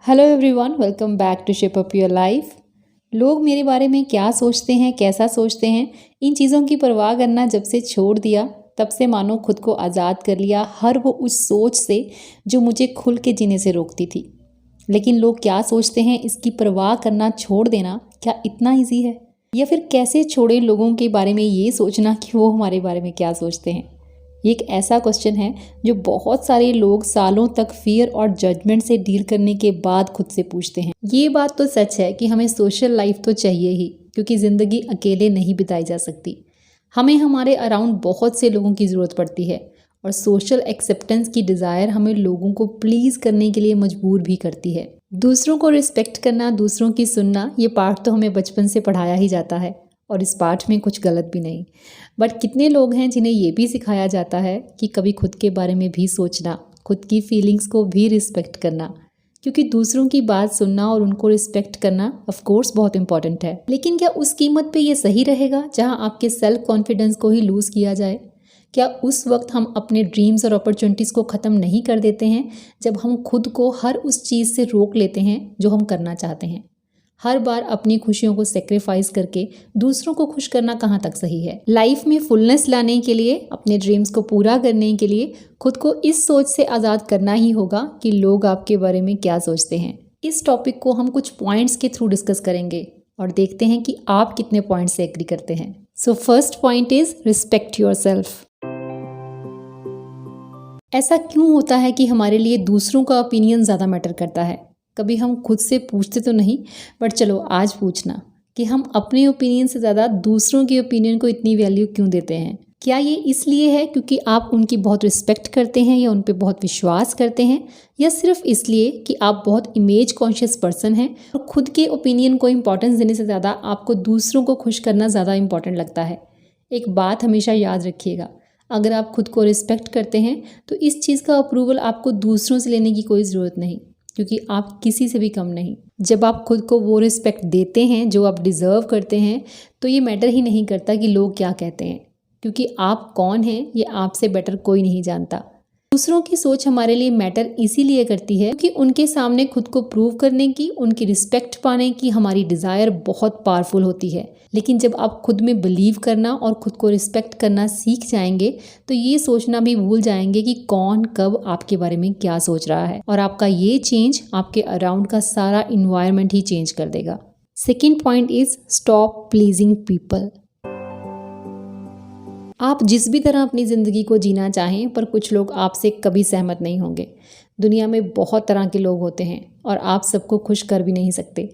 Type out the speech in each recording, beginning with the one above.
Hello everyone, welcome back to shape up your life. लोग मेरे बारे में क्या सोचते हैं, कैसा सोचते हैं, इन चीज़ों की परवाह करना जब से छोड़ दिया तब से मानो खुद को आज़ाद कर लिया हर वो उस सोच से जो मुझे खुल के जीने से रोकती थी। लेकिन लोग क्या सोचते हैं इसकी परवाह करना छोड़ देना क्या इतना ईजी है? या फिर कैसे छोड़े लोगों के बारे में ये सोचना कि वो हमारे बारे में क्या सोचते हैं? ये एक ऐसा क्वेश्चन है जो बहुत सारे लोग सालों तक फियर और जजमेंट से डील करने के बाद खुद से पूछते हैं। ये बात तो सच है कि हमें सोशल लाइफ तो चाहिए ही, क्योंकि ज़िंदगी अकेले नहीं बिताई जा सकती। हमें हमारे अराउंड बहुत से लोगों की ज़रूरत पड़ती है और सोशल एक्सेप्टेंस की डिज़ायर हमें लोगों को प्लीज़ करने के लिए मजबूर भी करती है। दूसरों को रिस्पेक्ट करना, दूसरों की सुनना, ये पार्ट तो हमें बचपन से पढ़ाया ही जाता है और इस पाठ में कुछ गलत भी नहीं। बट कितने लोग हैं जिन्हें ये भी सिखाया जाता है कि कभी खुद के बारे में भी सोचना, खुद की फीलिंग्स को भी रिस्पेक्ट करना, क्योंकि दूसरों की बात सुनना और उनको रिस्पेक्ट करना ऑफ कोर्स बहुत इंपॉर्टेंट है। लेकिन क्या उस कीमत पे ये सही रहेगा जहां आपके सेल्फ कॉन्फिडेंस को ही लूज़ किया जाए? क्या उस वक्त हम अपने ड्रीम्स और अपॉर्चुनिटीज़ को ख़त्म नहीं कर देते हैं जब हम खुद को हर उस चीज़ से रोक लेते हैं जो हम करना चाहते हैं? हर बार अपनी खुशियों को सेक्रीफाइस करके दूसरों को खुश करना कहाँ तक सही है? लाइफ में फुलनेस लाने के लिए, अपने ड्रीम्स को पूरा करने के लिए खुद को इस सोच से आज़ाद करना ही होगा कि लोग आपके बारे में क्या सोचते हैं। इस टॉपिक को हम कुछ पॉइंट्स के थ्रू डिस्कस करेंगे और देखते हैं कि आप कितने पॉइंट्स से एग्री करते हैं। So first point is respect yourself. ऐसा क्यों होता है कि हमारे लिए दूसरों का ओपिनियन ज़्यादा मैटर करता है? कभी हम खुद से पूछते तो नहीं, बट चलो आज पूछना कि हम अपने ओपिनियन से ज़्यादा दूसरों के ओपिनियन को इतनी वैल्यू क्यों देते हैं? क्या ये इसलिए है क्योंकि आप उनकी बहुत रिस्पेक्ट करते हैं या उन पे बहुत विश्वास करते हैं, या सिर्फ इसलिए कि आप बहुत इमेज कॉन्शियस पर्सन हैं और खुद के ओपिनियन को इम्पोर्टेंस देने से ज़्यादा आपको दूसरों को खुश करना ज़्यादा इम्पोर्टेंट लगता है? एक बात हमेशा याद रखिएगा, अगर आप खुद को रिस्पेक्ट करते हैं तो इस चीज़ का अप्रूवल आपको दूसरों से लेने की कोई ज़रूरत नहीं, क्योंकि आप किसी से भी कम नहीं। जब आप खुद को वो रिस्पेक्ट देते हैं जो आप डिज़र्व करते हैं, तो ये मैटर ही नहीं करता कि लोग क्या कहते हैं, क्योंकि आप कौन हैं ये आपसे बेटर कोई नहीं जानता। दूसरों की सोच हमारे लिए मैटर इसीलिए करती है क्योंकि उनके सामने खुद को प्रूव करने की, उनकी रिस्पेक्ट पाने की हमारी डिज़ायर बहुत पावरफुल होती है। लेकिन जब आप खुद में बिलीव करना और खुद को रिस्पेक्ट करना सीख जाएंगे तो ये सोचना भी भूल जाएंगे कि कौन कब आपके बारे में क्या सोच रहा है, और आपका ये चेंज आपके अराउंड का सारा इन्वायरमेंट ही चेंज कर देगा। Second point is stop pleasing people. आप जिस भी तरह अपनी ज़िंदगी को जीना चाहें, पर कुछ लोग आपसे कभी सहमत नहीं होंगे। दुनिया में बहुत तरह के लोग होते हैं और आप सबको खुश कर भी नहीं सकते।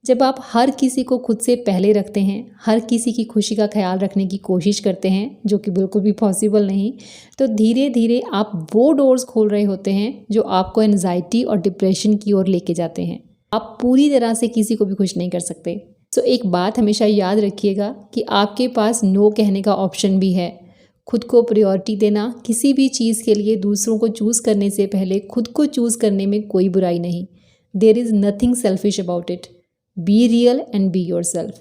जब आप हर किसी को खुद से पहले रखते हैं, हर किसी की खुशी का ख्याल रखने की कोशिश करते हैं, जो कि बिल्कुल भी पॉसिबल नहीं, तो धीरे धीरे आप वो डोर्स खोल रहे होते हैं जो आपको एंजाइटी और डिप्रेशन की ओर लेके जाते हैं। आप पूरी तरह से किसी को भी खुश नहीं कर सकते। तो एक बात हमेशा याद रखिएगा कि आपके पास नो कहने का ऑप्शन भी है। खुद को प्रायोरिटी देना, किसी भी चीज़ के लिए दूसरों को चूज़ करने से पहले खुद को चूज़ करने में कोई बुराई नहीं। There is nothing selfish about it. Be real and be yourself.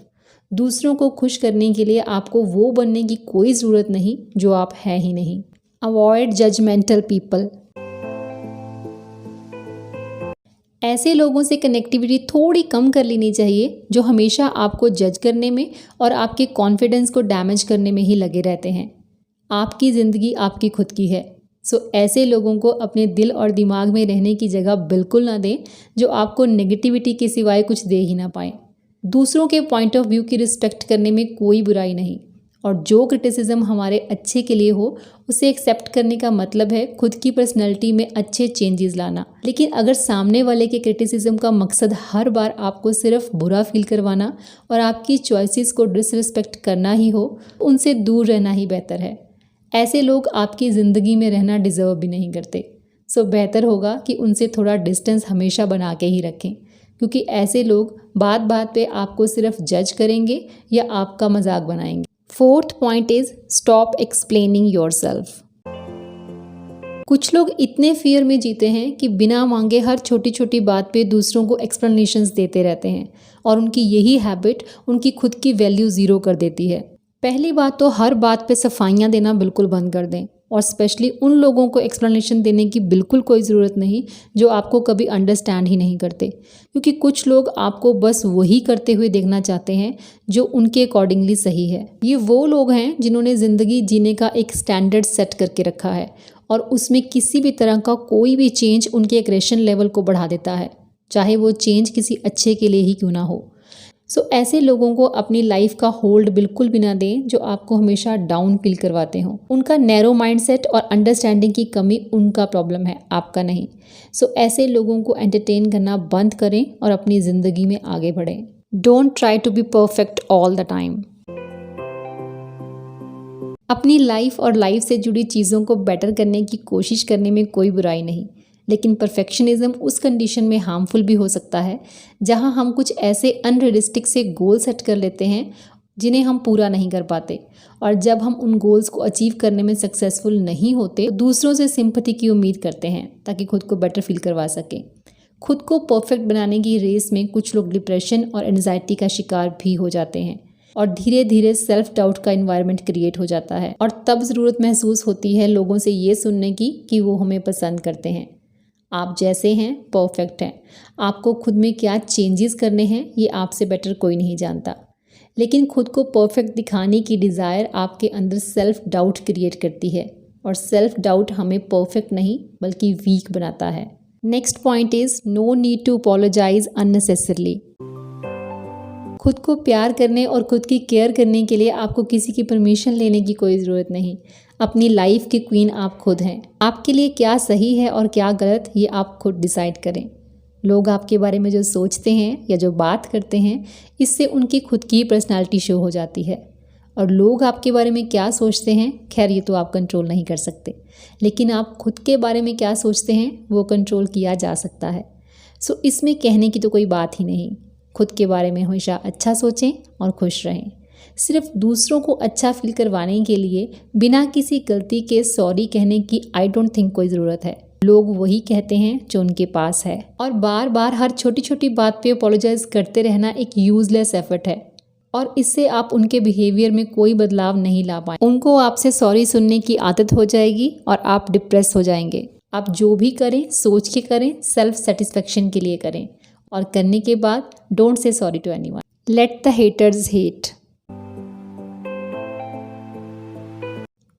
दूसरों को खुश करने के लिए आपको वो बनने की कोई ज़रूरत नहीं जो आप हैं ही नहीं। Avoid judgemental people. ऐसे लोगों से कनेक्टिविटी थोड़ी कम कर लेनी चाहिए जो हमेशा आपको जज करने में और आपके कॉन्फिडेंस को डैमेज करने में ही लगे रहते हैं। आपकी ज़िंदगी आपकी खुद की है, सो ऐसे लोगों को अपने दिल और दिमाग में रहने की जगह बिल्कुल ना दें जो आपको नेगेटिविटी के सिवाय कुछ दे ही ना पाए। दूसरों के पॉइंट ऑफ व्यू की रिस्पेक्ट करने में कोई बुराई नहीं, और जो क्रिटिसिज्म हमारे अच्छे के लिए हो उसे एक्सेप्ट करने का मतलब है खुद की पर्सनैलिटी में अच्छे चेंजेस लाना। लेकिन अगर सामने वाले के क्रिटिसिज्म का मकसद हर बार आपको सिर्फ बुरा फील करवाना और आपकी चॉइसेस को डिसरिस्पेक्ट करना ही हो, उनसे दूर रहना ही बेहतर है। ऐसे लोग आपकी ज़िंदगी में रहना डिज़र्व भी नहीं करते। सो बेहतर होगा कि उनसे थोड़ा डिस्टेंस हमेशा बना के ही रखें, क्योंकि ऐसे लोग बात बात पे आपको सिर्फ जज करेंगे या आपका मजाक बनाएंगे। Fourth point is stop explaining yourself. कुछ लोग इतने फियर में जीते हैं कि बिना मांगे हर छोटी छोटी बात पे दूसरों को एक्सप्लेनेशंस देते रहते हैं, और उनकी यही हैबिट उनकी खुद की वैल्यू ज़ीरो कर देती है। पहली बात तो हर बात पे सफाइयाँ देना बिल्कुल बंद कर दें। और स्पेशली उन लोगों को एक्सप्लेनेशन देने की बिल्कुल कोई ज़रूरत नहीं जो आपको कभी अंडरस्टैंड ही नहीं करते, क्योंकि कुछ लोग आपको बस वही करते हुए देखना चाहते हैं जो उनके अकॉर्डिंगली सही है। ये वो लोग हैं जिन्होंने ज़िंदगी जीने का एक स्टैंडर्ड सेट करके रखा है और उसमें किसी भी तरह का कोई भी चेंज उनके एग्रेशन लेवल को बढ़ा देता है, चाहे वो चेंज किसी अच्छे के लिए ही क्यों ना हो। सो ऐसे लोगों को अपनी लाइफ का होल्ड बिल्कुल भी ना दें जो आपको हमेशा डाउन फील करवाते हों। उनका नैरो माइंडसेट और अंडरस्टैंडिंग की कमी उनका प्रॉब्लम है, आपका नहीं। सो ऐसे लोगों को एंटरटेन करना बंद करें और अपनी ज़िंदगी में आगे बढ़ें। Don't try to be perfect all the time. अपनी लाइफ और लाइफ से जुड़ी चीज़ों को बेटर करने की कोशिश करने में कोई बुराई नहीं, लेकिन परफेक्शनिज्म उस कंडीशन में हार्मफुल भी हो सकता है जहां हम कुछ ऐसे अनरियलिस्टिक से गोल सेट कर लेते हैं जिन्हें हम पूरा नहीं कर पाते, और जब हम उन गोल्स को अचीव करने में सक्सेसफुल नहीं होते तो दूसरों से सिंपैथी की उम्मीद करते हैं ताकि खुद को बेटर फील करवा सकें। खुद को परफेक्ट बनाने की रेस में कुछ लोग डिप्रेशन और एंजाइटी का शिकार भी हो जाते हैं और धीरे धीरे सेल्फ डाउट का इन्वायरमेंट क्रिएट हो जाता है, और तब ज़रूरत महसूस होती है लोगों से ये सुनने की कि वो हमें पसंद करते हैं। आप जैसे हैं परफेक्ट हैं। आपको खुद में क्या चेंजेस करने हैं ये आपसे बेटर कोई नहीं जानता, लेकिन खुद को परफेक्ट दिखाने की डिज़ायर आपके अंदर सेल्फ डाउट क्रिएट करती है, और सेल्फ डाउट हमें परफेक्ट नहीं बल्कि वीक बनाता है। Next point is no need to apologise unnecessarily. खुद को प्यार करने और खुद की केयर करने के लिए आपको किसी की परमिशन लेने की कोई ज़रूरत नहीं। अपनी लाइफ की क्वीन आप खुद हैं। आपके लिए क्या सही है और क्या गलत ये आप खुद डिसाइड करें। लोग आपके बारे में जो सोचते हैं या जो बात करते हैं इससे उनकी खुद की पर्सनालिटी शो हो जाती है, और लोग आपके बारे में क्या सोचते हैं खैर ये तो आप कंट्रोल नहीं कर सकते, लेकिन आप खुद के बारे में क्या सोचते हैं वो कंट्रोल किया जा सकता है। सो इसमें कहने की तो कोई बात ही नहीं। खुद के बारे में हमेशा अच्छा सोचें और खुश रहें। सिर्फ दूसरों को अच्छा फील करवाने के लिए बिना किसी गलती के सॉरी कहने की आई डोंट थिंक कोई ज़रूरत है। लोग वही कहते हैं जो उनके पास है, और बार बार हर छोटी छोटी बात पे अपोलोजाइज करते रहना एक यूजलेस एफर्ट है, और इससे आप उनके बिहेवियर में कोई बदलाव नहीं ला पाए। उनको आपसे सॉरी सुनने की आदत हो जाएगी और आप डिप्रेस हो जाएंगे। आप जो भी करें सोच के करें, सेल्फ सेटिस्फेक्शन के लिए करें, और करने के बाद don't say sorry to anyone. Let the haters hate.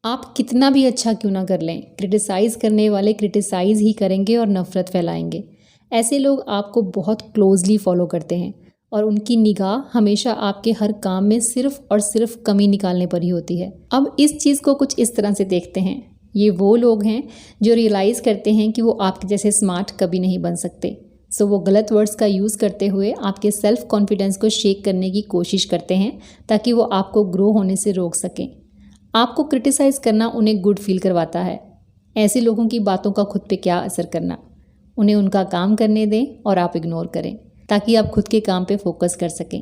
आप कितना भी अच्छा क्यों ना कर लें, क्रिटिसाइज़ करने वाले क्रिटिसाइज़ ही करेंगे और नफ़रत फैलाएंगे। ऐसे लोग आपको बहुत क्लोजली फॉलो करते हैं और उनकी निगाह हमेशा आपके हर काम में सिर्फ और सिर्फ कमी निकालने पर ही होती है। अब इस चीज़ को कुछ इस तरह से देखते हैं, ये वो लोग हैं जो रियलाइज़ करते हैं कि वो आपके जैसे स्मार्ट कभी नहीं बन सकते। सो वो गलत वर्ड्स का यूज़ करते हुए आपके सेल्फ कॉन्फिडेंस को शेक करने की कोशिश करते हैं ताकि वो आपको ग्रो होने से रोक सकें। आपको क्रिटिसाइज़ करना उन्हें गुड फील करवाता है। ऐसे लोगों की बातों का खुद पे क्या असर करना। उन्हें उनका काम करने दें और आप इग्नोर करें ताकि आप खुद के काम पे फोकस कर सकें।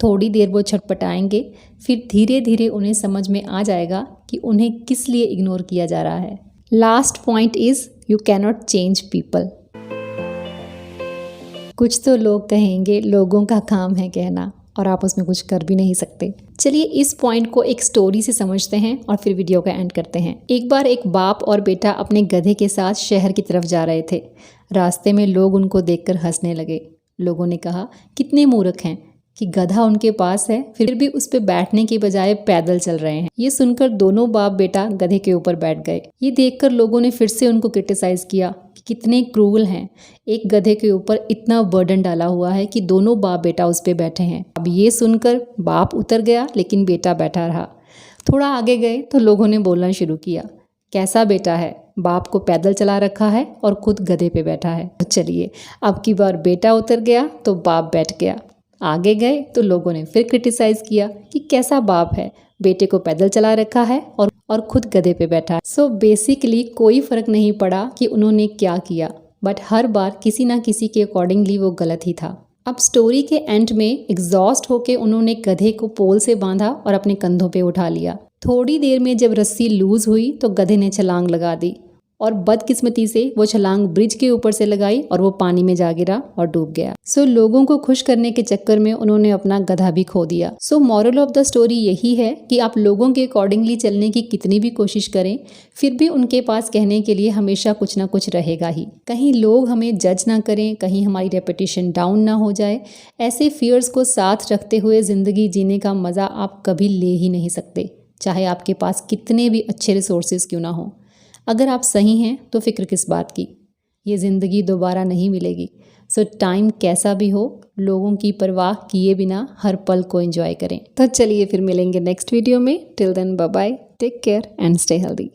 थोड़ी देर वो छटपटाएंगे, फिर धीरे धीरे उन्हें समझ में आ जाएगा कि उन्हें किस लिए इग्नोर किया जा रहा है। Last point is you cannot change people. कुछ तो लोग कहेंगे लोगों का काम है कहना, और आप उसमें कुछ कर भी नहीं सकते। चलिए इस पॉइंट को एक स्टोरी से समझते हैं और फिर वीडियो का एंड करते हैं। एक बार एक बाप और बेटा अपने गधे के साथ शहर की तरफ जा रहे थे। रास्ते में लोग उनको देखकर हंसने लगे। लोगों ने कहा कितने मूर्ख हैं कि गधा उनके पास है फिर भी उस पर बैठने के बजाय पैदल चल रहे हैं। ये सुनकर दोनों बाप बेटा गधे के ऊपर बैठ गए। ये देखकर लोगों ने फिर से उनको क्रिटिसाइज किया कि कितने क्रूल हैं, एक गधे के ऊपर इतना बर्डन डाला हुआ है कि दोनों बाप बेटा उस पर बैठे हैं। अब ये सुनकर बाप उतर गया लेकिन बेटा बैठा रहा। थोड़ा आगे गए तो लोगों ने बोलना शुरू किया, कैसा बेटा है, बाप को पैदल चला रखा है और खुद गधे पे बैठा है। चलिए अब की बार बेटा उतर गया तो बाप बैठ गया। आगे गए तो लोगों ने फिर क्रिटिसाइज किया कि कैसा बाप है, बेटे को पैदल चला रखा है और खुद गधे पे बैठा है। सो बेसिकली कोई फ़र्क नहीं पड़ा कि उन्होंने क्या किया, बट हर बार किसी ना किसी के अकॉर्डिंगली वो गलत ही था। अब स्टोरी के एंड में एग्जॉस्ट होके उन्होंने गधे को पोल से बांधा और अपने कंधों पे उठा लिया। थोड़ी देर में जब रस्सी लूज हुई तो गधे ने छलांग लगा दी और बदकिस्मती से वो छलांग ब्रिज के ऊपर से लगाई और वो पानी में जा गिरा और डूब गया। सो लोगों को खुश करने के चक्कर में उन्होंने अपना गधा भी खो दिया। So moral of the story यही है कि आप लोगों के अकॉर्डिंगली चलने की कितनी भी कोशिश करें, फिर भी उनके पास कहने के लिए हमेशा कुछ ना कुछ रहेगा ही। कहीं लोग हमें जज ना करें, कहीं हमारी रेपुटेशन डाउन ना हो जाए, ऐसे फियर्स को साथ रखते हुए ज़िंदगी जीने का मज़ा आप कभी ले ही नहीं सकते, चाहे आपके पास कितने भी अच्छे रिसोर्सेज क्यों ना हो। अगर आप सही हैं तो फिक्र किस बात की, ये ज़िंदगी दोबारा नहीं मिलेगी। सो टाइम कैसा भी हो, लोगों की परवाह किए बिना हर पल को एंजॉय करें। तो चलिए फिर मिलेंगे नेक्स्ट वीडियो में। Till then bye bye, take care and stay healthy.